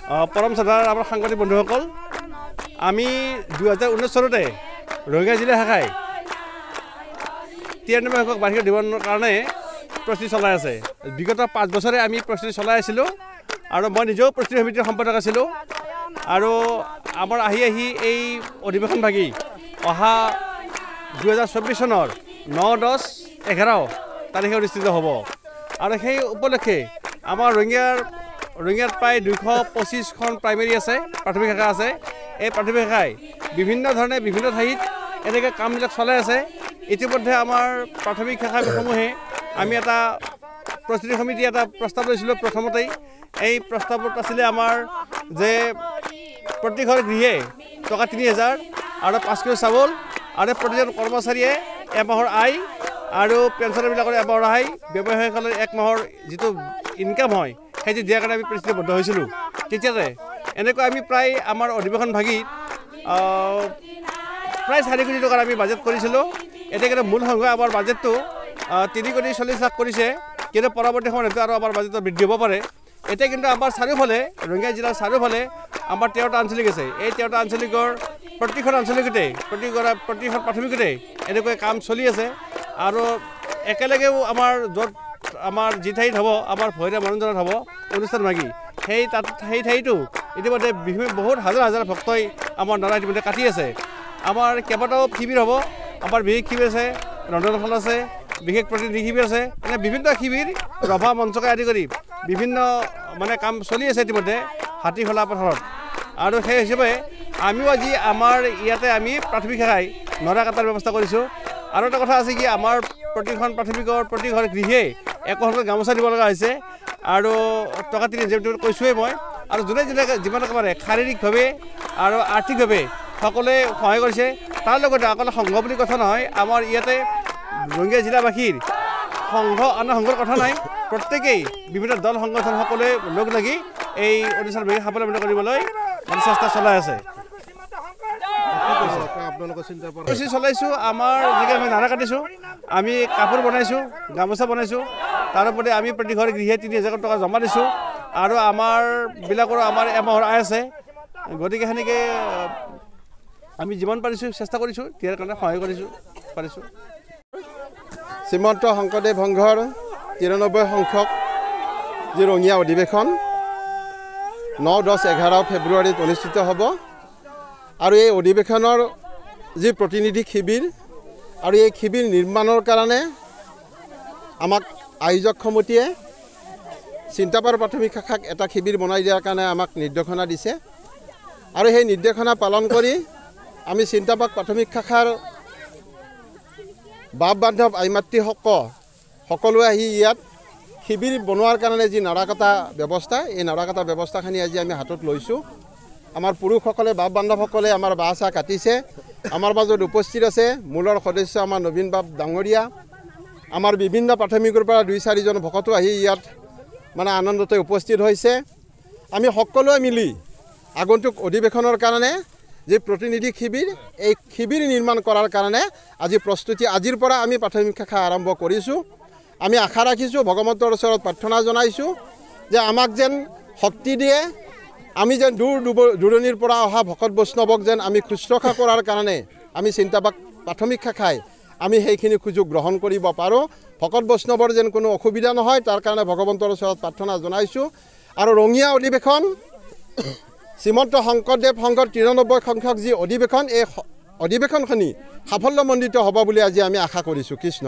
পৰম শ্ৰদ্ধাৰ আমাৰ সাংবাদিক বন্ধুসকল, আমি 2019 চনতে ৰঙিয়া জিলা শাখাই 93 সংখ্যক বাৰ্ষিক দিৱসৰ কাৰণে প্ৰস্তুতি চলাই আছে। বিগত 5 বছৰে আমি প্ৰস্তুতি চলাই আছিলোঁ আৰু মই নিজেও প্ৰস্তুতি সমিতিৰ সম্পাদক আছিলোঁ। আৰু আমাৰ আহি এই অধিৱেশন ভাগি অহা 2024 চনৰ 9, 10, 11 তাৰিখে অনুষ্ঠিত হ'ব। আৰু সেই উপলক্ষে আমাৰ ৰঙিয়াত প্ৰায় 225খন প্ৰাইমেৰী আছে, প্ৰাথমিক শাখা আছে। এই প্ৰাথমিক শাখাই বিভিন্ন ধৰণে বিভিন্ন ঠাইত এনেকৈ কামবিলাক চলাই আছে। ইতিমধ্যে আমাৰ প্ৰাথমিক শাখাসমূহে আমি এটা প্ৰস্তুতি সমিতি এটা প্ৰস্তাৱ লৈছিলোঁ। প্ৰথমতেই এই প্ৰস্তাৱত আছিলে আমাৰ যে প্ৰতি ঘৰ গৃহে টকা 3000 আৰু 5 কিলো চাউল আৰু প্ৰতিজন কৰ্মচাৰীয়ে এমাহৰ আয় আৰু পেঞ্চনাৰবিলাকৰ এমাহৰ আয়, ব্যৱসায়ীসকলৰ 1 মাহৰ যিটো ইনকাম হয় সেইটো দিয়াৰ কাৰণে আমি প্ৰতিশ্ৰুতিবদ্ধ হৈছিলোঁ। তেতিয়াতে এনেকৈ আমি প্ৰায় আমাৰ অধিৱেশন ভাগিত প্ৰায় 4 কোটি টকাৰ আমি বাজেট কৰিছিলোঁ। এতিয়া কিন্তু মূল সংখ্যা আমাৰ বাজেটটো 3 কোটি 40 লাখ কৰিছে, কিন্তু পৰৱৰ্তী সময়ত হয়তো আৰু আমাৰ বাজেটটো বৃদ্ধি হ'ব পাৰে। এতিয়া কিন্তু আমাৰ চাৰিওফালে ৰঙিয়া জিলাৰ চাৰিওফালে আমাৰ 13টা আঞ্চলিক আছে। এই 13টা আঞ্চলিকৰ প্ৰতিখন আঞ্চলিকতে প্ৰতিখন প্ৰাথমিকতে এনেকৈ কাম চলি আছে। আৰু একেলগেও আমাৰ য'ত আমাৰ যি ঠাইত হ'ব আমাৰ ভৈৰৱ মনোৰঞ্জনত হ'ব অনুষ্ঠান ভাগি সেই ঠাইতো ইতিমধ্যে বহুত হাজাৰ ভক্তই আমাৰ নাৰা ইতিমধ্যে কাটি আছে। আমাৰ কেইবাটাও শিবিৰ হ'ব। আমাৰ বিশেষ শিবিৰ আছে, ৰন্ধনশাল আছে, বিশেষ প্ৰতিনিধি শিবিৰ আছে, মানে বিভিন্ন শিবিৰ ৰভা মঞ্চকে আদি কৰি বিভিন্ন মানে কাম চলি আছে ইতিমধ্যে হাতীখোলা পথাৰত। আৰু সেই হিচাপে আমিও আজি আমাৰ ইয়াতে আমি প্ৰাথমিক শাখাই নৰা কাটাৰ ব্যৱস্থা কৰিছোঁ। আৰু এটা কথা আছে কি, আমাৰ প্ৰতিখন প্ৰাথমিকৰ প্ৰতি ঘৰ গৃহে একোখনকৈ গামোচা দিব লগা হৈছে আৰু টকা 3000 কৈছোঁৱেই মই। আৰু যোনে যিমান পাৰে শাৰীৰিকভাৱে আৰু আৰ্থিকভাৱে সকলোৱে সহায় কৰিছে। তাৰ লগতে অকল সংঘ বুলি কথা নহয়, আমাৰ ইয়াতে ৰঙিয়া জিলাবাসীৰ সংঘ আন সংঘৰ কথা নাই, প্ৰত্যেকেই বিভিন্ন দল সংগঠন সকলোৱে লগ লাগি এই অনুষ্ঠান সাফল্যমণ্ডিত কৰিবলৈ চেষ্টা চলাই আছে। চলাইছোঁ আমাৰ যিবিলাক আমি নাৰা কাটিছোঁ, আমি কাপোৰ বনাইছোঁ, গামোচা বনাইছোঁ। তাৰোপৰি আমি প্ৰতি ঘৰ গৃহে 3000 টকা জমা দিছোঁ আৰু আমাৰবিলাকৰ আমাৰ এমাহৰ আয় আছে। গতিকে সেনেকৈ আমি যিমান পাৰিছোঁ চেষ্টা কৰিছোঁ, দিয়াৰ কাৰণে সহায় পাৰিছোঁ। শ্ৰীমন্ত শংকৰদেৱ সংঘৰ 93 সংখ্যক যি ৰঙিয়া অধিৱেশন 9, 10, 11 ফেব্ৰুৱাৰীত অনুষ্ঠিত হ'ব। আৰু এই অধিৱেশনৰ যি প্ৰতিনিধি শিবিৰ আৰু এই শিবিৰ নিৰ্মাণৰ কাৰণে আমাক আয়োজক সমিতিয়ে চিন্তাপাৰ প্ৰাথমিক শাখাক এটা শিবিৰ বনাই দিয়াৰ কাৰণে আমাক নিৰ্দেশনা দিছে। আৰু সেই নিৰ্দেশনা পালন কৰি আমি চিন্তাপাক প্ৰাথমিক শাখাৰ বাপ বান্ধৱ আইমাতৃ সকলোৱে আহি ইয়াত শিবিৰ বনোৱাৰ কাৰণে যি নাৰা কটা ব্যৱস্থা, এই নাৰা কটা ব্যৱস্থাখিনি আজি আমি হাতত লৈছোঁ। আমাৰ পুৰুষসকলে বাপ বান্ধৱসকলে আমাৰ বাঁহ চাহ কাটিছে। আমাৰ মাজত উপস্থিত আছে মূলৰ সদস্য আমাৰ নবীন বাপ ডাঙৰীয়া। আমাৰ বিভিন্ন প্ৰাথমিকৰ পৰা 2-4জন ভকতো আহি ইয়াত মানে আনন্দতে উপস্থিত হৈছে। আমি সকলোৱে মিলি আগন্তুক অধিৱেশনৰ কাৰণে যি প্ৰতিনিধি শিবিৰ, এই শিবিৰ নিৰ্মাণ কৰাৰ কাৰণে আজি প্ৰস্তুতি আজিৰ পৰা আমি প্ৰাথমিক শাখা আৰম্ভ কৰিছোঁ। আমি আশা ৰাখিছোঁ, ভগৱন্তৰ ওচৰত প্ৰাৰ্থনা জনাইছোঁ যে আমাক যেন শক্তি দিয়ে, আমি যেন দূৰ দূৰণিৰ পৰা অহা ভকত বৈষ্ণৱক যেন আমি শুশ্ৰূষা কৰাৰ কাৰণে আমি চিন্তাপাক প্ৰাথমিক শাখাই আমি সেইখিনি সুযোগ গ্ৰহণ কৰিব পাৰোঁ। ভকত বৈষ্ণৱৰ যেন কোনো অসুবিধা নহয় তাৰ কাৰণে ভগৱন্তৰ ওচৰত প্ৰাৰ্থনা জনাইছোঁ। আৰু ৰঙিয়া অধিৱেশন শ্ৰীমন্ত শংকৰদেৱ সংঘৰ 93 সংখ্যক যি অধিৱেশন, এই অধিৱেশনখিনি সাফল্যমণ্ডিত হ'ব বুলি আজি আমি আশা কৰিছোঁ। কৃষ্ণ।